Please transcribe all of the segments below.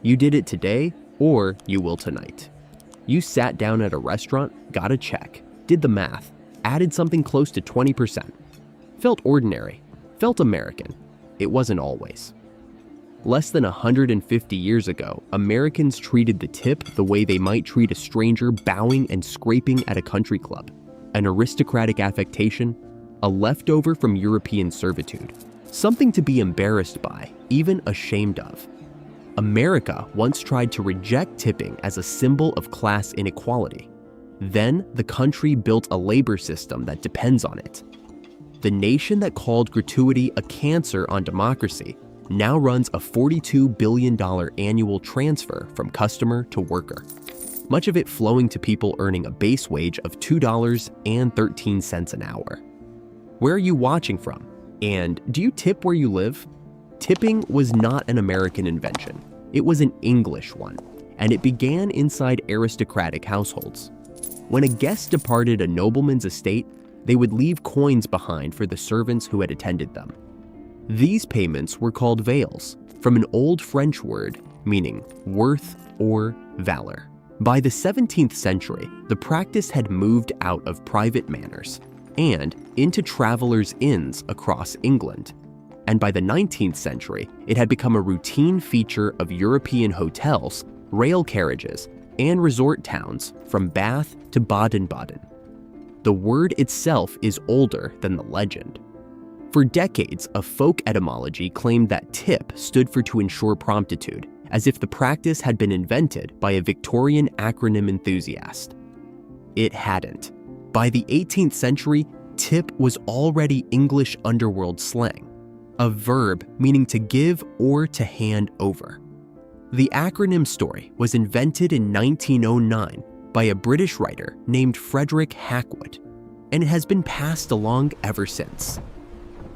You did it today, or you will tonight. You sat down at a restaurant, got a check, did the math, added something close to 20%. Felt ordinary, felt American. It wasn't always. Less than 150 years ago, Americans treated the tip the way they might treat a stranger bowing and scraping at a country club. An aristocratic affectation, a leftover from European servitude, something to be embarrassed by, even ashamed of. America once tried to reject tipping as a symbol of class inequality. Then the country built a labor system that depends on it. The nation that called gratuity a cancer on democracy now runs a $42 billion annual transfer from customer to worker, much of it flowing to people earning a base wage of $2.13 an hour. Where are you watching from? And do you tip where you live? Tipping was not an American invention. It was an English one, and it began inside aristocratic households. When a guest departed a nobleman's estate, they would leave coins behind for the servants who had attended them. These payments were called vails, from an old French word meaning worth or valor. By the 17th century, the practice had moved out of private manors and into travelers' inns across England. And by the 19th century, it had become a routine feature of European hotels, rail carriages, and resort towns from Bath to Baden-Baden. The word itself is older than the legend. For decades, a folk etymology claimed that tip stood for to ensure promptitude, as if the practice had been invented by a Victorian acronym enthusiast. It hadn't. By the 18th century, tip was already English underworld slang, a verb meaning to give or to hand over. The acronym story was invented in 1909 by a British writer named Frederick Hackwood, and it has been passed along ever since.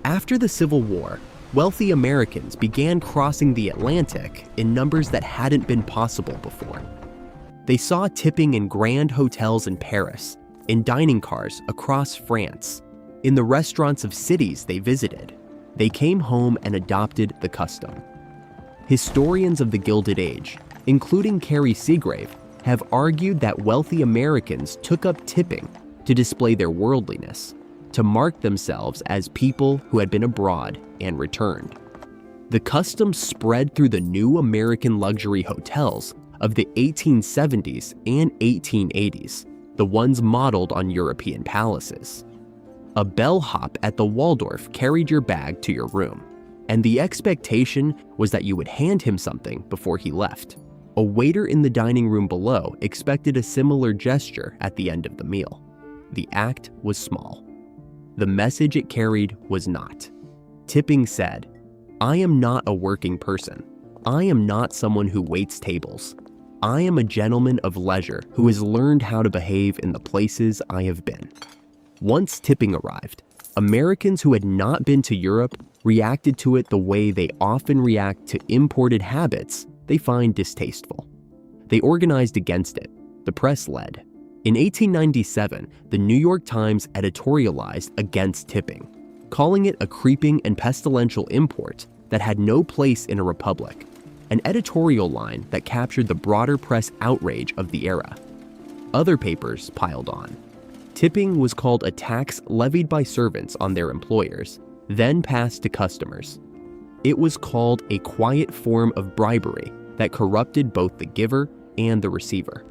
After the Civil War, wealthy Americans began crossing the Atlantic in numbers that hadn't been possible before. They saw tipping in grand hotels in Paris, in dining cars across France, in the restaurants of cities they visited. They came home and adopted the custom. Historians of the Gilded Age, including Carrie Seagrave, have argued that wealthy Americans took up tipping to display their worldliness, to mark themselves as people who had been abroad and returned. The custom spread through the new American luxury hotels of the 1870s and 1880s, the ones modeled on European palaces. A bellhop at the Waldorf carried your bag to your room, and the expectation was that you would hand him something before he left. A waiter in the dining room below expected a similar gesture at the end of the meal. The act was small. The message it carried was not. Tipping said, "I am not a working person. I am not someone who waits tables. I am a gentleman of leisure who has learned how to behave in the places I have been." Once tipping arrived, Americans who had not been to Europe reacted to it the way they often react to imported habits they find distasteful. They organized against it. The press led. In 1897, the New York Times editorialized against tipping, calling it a creeping and pestilential import that had no place in a republic, an editorial line that captured the broader press outrage of the era. Other papers piled on. Tipping was called a tax levied by servants on their employers, then passed to customers. It was called a quiet form of bribery that corrupted both the giver and the receiver.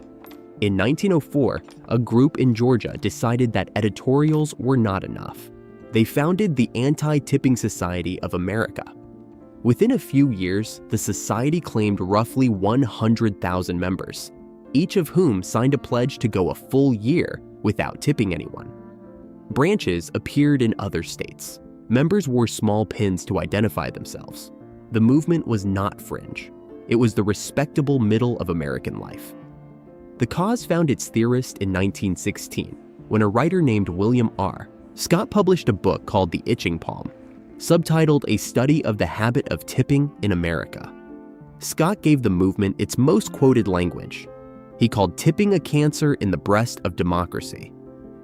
In 1904, a group in Georgia decided that editorials were not enough. They founded the Anti-Tipping Society of America. Within a few years, the society claimed roughly 100,000 members, each of whom signed a pledge to go a full year without tipping anyone. Branches appeared in other states. Members wore small pins to identify themselves. The movement was not fringe. It was the respectable middle of American life. The cause found its theorist in 1916, when a writer named William R. Scott published a book called The Itching Palm, subtitled A Study of the Habit of Tipping in America. Scott gave the movement its most quoted language. He called tipping a cancer in the breast of democracy.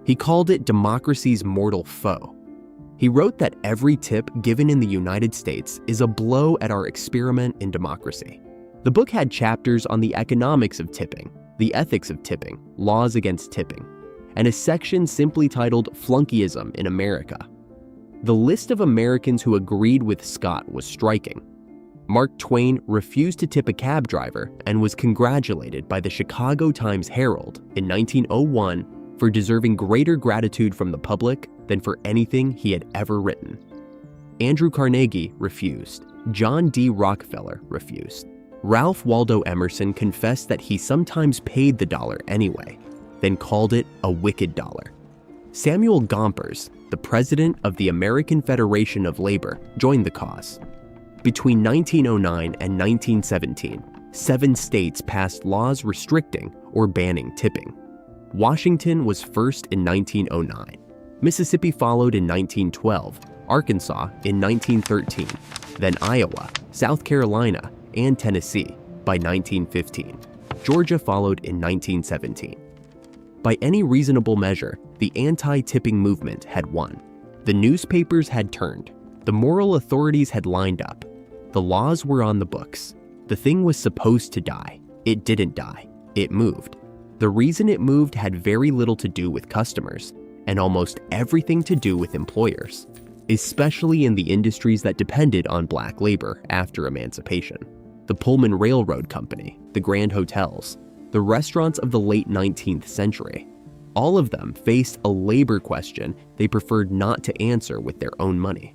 He called it democracy's mortal foe. He wrote that every tip given in the United States is a blow at our experiment in democracy. The book had chapters on the economics of tipping, the ethics of tipping, laws against tipping, and a section simply titled Flunkyism in America. The list of Americans who agreed with Scott was striking. Mark Twain refused to tip a cab driver and was congratulated by the Chicago Times-Herald in 1901 for deserving greater gratitude from the public than for anything he had ever written. Andrew Carnegie refused. John D. Rockefeller refused. Ralph Waldo Emerson confessed that he sometimes paid the dollar anyway, then called it a wicked dollar. Samuel Gompers, the president of the American Federation of Labor, joined the cause. Between 1909 and 1917, 7 states passed laws restricting or banning tipping. Washington was first in 1909. Mississippi followed in 1912, Arkansas in 1913, then Iowa, South Carolina, and Tennessee by 1915. Georgia followed in 1917. By any reasonable measure, the anti-tipping movement had won. The newspapers had turned. The moral authorities had lined up. The laws were on the books. The thing was supposed to die. It didn't die. It moved. The reason it moved had very little to do with customers, and almost everything to do with employers, especially in the industries that depended on black labor after emancipation. The Pullman Railroad Company, the Grand Hotels, the restaurants of the late 19th century. All of them faced a labor question they preferred not to answer with their own money.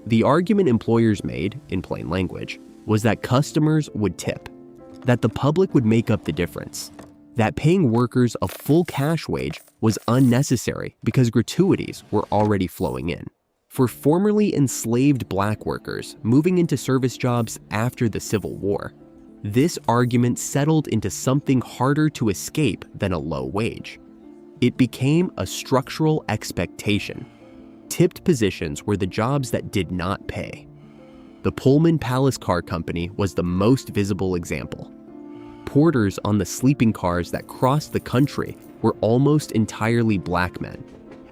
The argument employers made, in plain language, was that customers would tip, that the public would make up the difference, that paying workers a full cash wage was unnecessary because gratuities were already flowing in. For formerly enslaved black workers moving into service jobs after the Civil War, this argument settled into something harder to escape than a low wage. It became a structural expectation. Tipped positions were the jobs that did not pay. The Pullman Palace Car Company was the most visible example. Porters on the sleeping cars that crossed the country were almost entirely black men,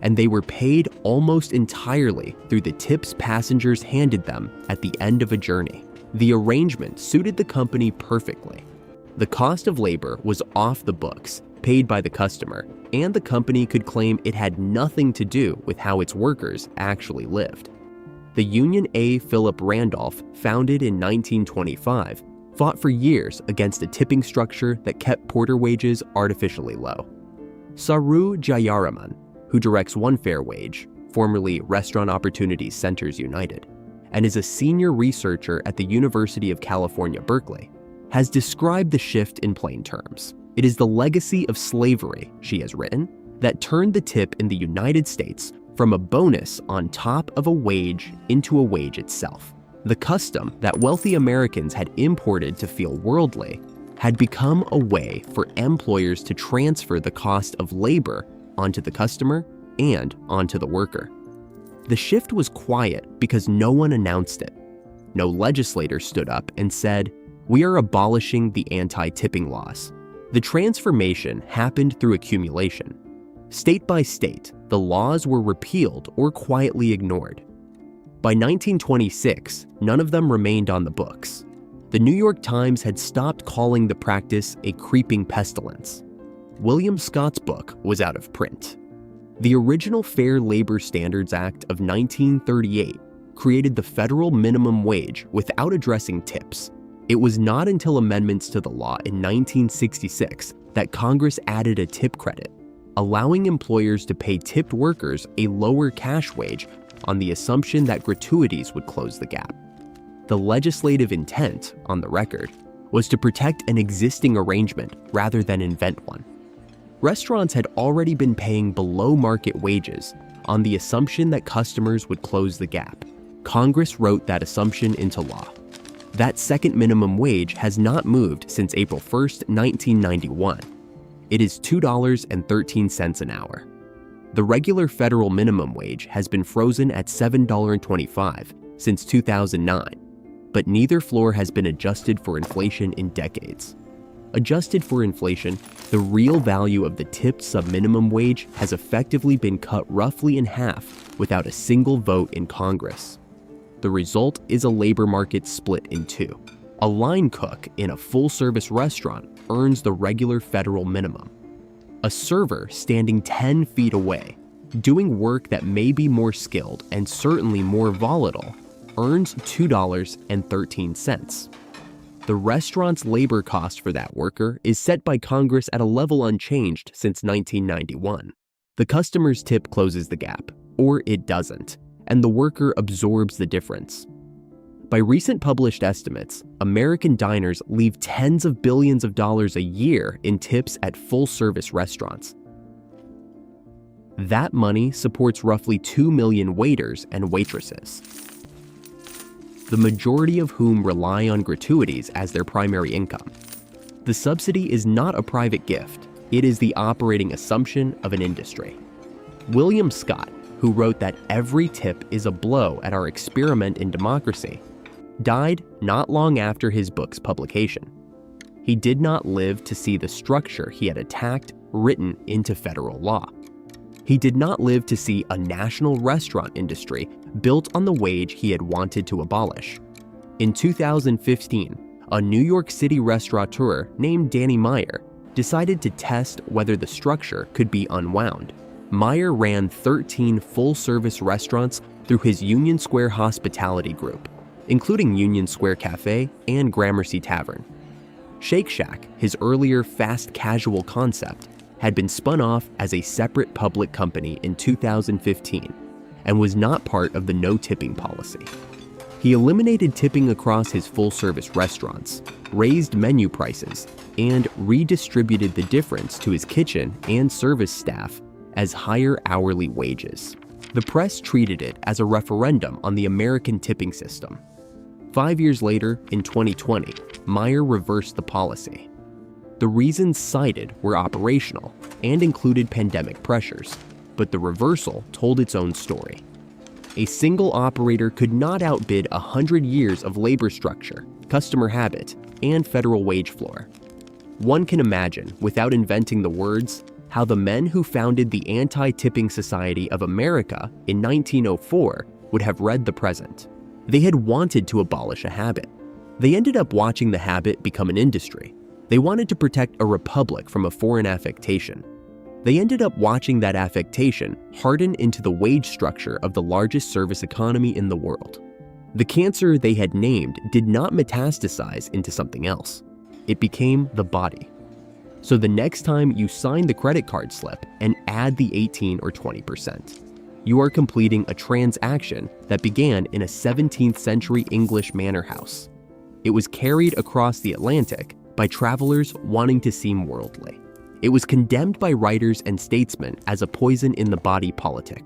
and they were paid almost entirely through the tips passengers handed them at the end of a journey. The arrangement suited the company perfectly. The cost of labor was off the books, paid by the customer, and the company could claim it had nothing to do with how its workers actually lived. The Union A. Philip Randolph, founded in 1925, fought for years against a tipping structure that kept porter wages artificially low. Saru Jayaraman, who directs One Fair Wage, formerly Restaurant Opportunities Centers United, and is a senior researcher at the University of California, Berkeley, has described the shift in plain terms. It is the legacy of slavery, she has written, that turned the tip in the United States from a bonus on top of a wage into a wage itself. The custom that wealthy Americans had imported to feel worldly had become a way for employers to transfer the cost of labor onto the customer and onto the worker. The shift was quiet because no one announced it. No legislator stood up and said, "We are abolishing the anti-tipping laws." The transformation happened through accumulation. State by state, the laws were repealed or quietly ignored. By 1926, none of them remained on the books. The New York Times had stopped calling the practice a creeping pestilence. William Scott's book was out of print. The original Fair Labor Standards Act of 1938 created the federal minimum wage without addressing tips. It was not until amendments to the law in 1966 that Congress added a tip credit, allowing employers to pay tipped workers a lower cash wage on the assumption that gratuities would close the gap. The legislative intent, on the record, was to protect an existing arrangement rather than invent one. Restaurants had already been paying below market wages on the assumption that customers would close the gap. Congress wrote that assumption into law. That second minimum wage has not moved since April 1st, 1991. It is $2.13 an hour. The regular federal minimum wage has been frozen at $7.25 since 2009, but neither floor has been adjusted for inflation in decades. Adjusted for inflation, the real value of the tipped subminimum wage has effectively been cut roughly in half without a single vote in Congress. The result is a labor market split in two. A line cook in a full-service restaurant earns the regular federal minimum. A server standing 10 feet away, doing work that may be more skilled and certainly more volatile, earns $2.13. The restaurant's labor cost for that worker is set by Congress at a level unchanged since 1991. The customer's tip closes the gap, or it doesn't, and the worker absorbs the difference. By recent published estimates, American diners leave tens of billions of dollars a year in tips at full-service restaurants. That money supports roughly 2 million waiters and waitresses, the majority of whom rely on gratuities as their primary income. The subsidy is not a private gift, it is the operating assumption of an industry. William Scott, who wrote that every tip is a blow at our experiment in democracy, died not long after his book's publication. He did not live to see the structure he had attacked written into federal law. He did not live to see a national restaurant industry built on the wage he had wanted to abolish. In 2015, a New York City restaurateur named Danny Meyer decided to test whether the structure could be unwound. Meyer ran 13 full-service restaurants through his Union Square hospitality group, including Union Square Cafe and Gramercy Tavern. Shake Shack, his earlier fast casual concept, had been spun off as a separate public company in 2015 and was not part of the no-tipping policy. He eliminated tipping across his full-service restaurants, raised menu prices, and redistributed the difference to his kitchen and service staff as higher hourly wages. The press treated it as a referendum on the American tipping system. 5 years later, in 2020, Meyer reversed the policy. The reasons cited were operational and included pandemic pressures, but the reversal told its own story. A single operator could not outbid 100 years of labor structure, customer habit, and federal wage floor. One can imagine, without inventing the words, how the men who founded the Anti-Tipping Society of America in 1904 would have read the present. They had wanted to abolish a habit. They ended up watching the habit become an industry. They wanted to protect a republic from a foreign affectation. They ended up watching that affectation harden into the wage structure of the largest service economy in the world. The cancer they had named did not metastasize into something else. It became the body. So the next time you sign the credit card slip and add the 18 or 20%, you are completing a transaction that began in a 17th century English manor house. It was carried across the Atlantic by travelers wanting to seem worldly. It was condemned by writers and statesmen as a poison in the body politic.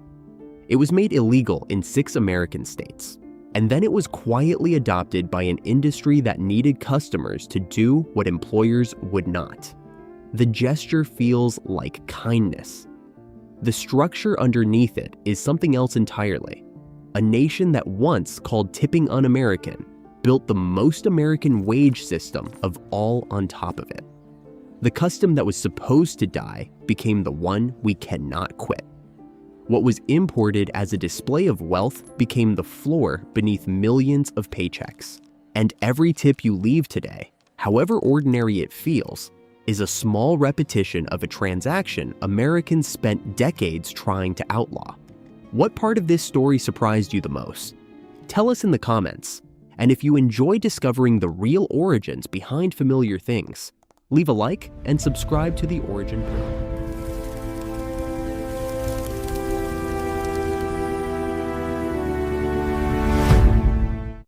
It was made illegal in 6 American states. And then it was quietly adopted by an industry that needed customers to do what employers would not. The gesture feels like kindness. The structure underneath it is something else entirely. A nation that once called tipping un-American built the most American wage system of all on top of it. The custom that was supposed to die became the one we cannot quit. What was imported as a display of wealth became the floor beneath millions of paychecks. And every tip you leave today, however ordinary it feels, is a small repetition of a transaction Americans spent decades trying to outlaw. What part of this story surprised you the most? Tell us in the comments. And if you enjoy discovering the real origins behind familiar things, leave a like and subscribe to the Origin Panel.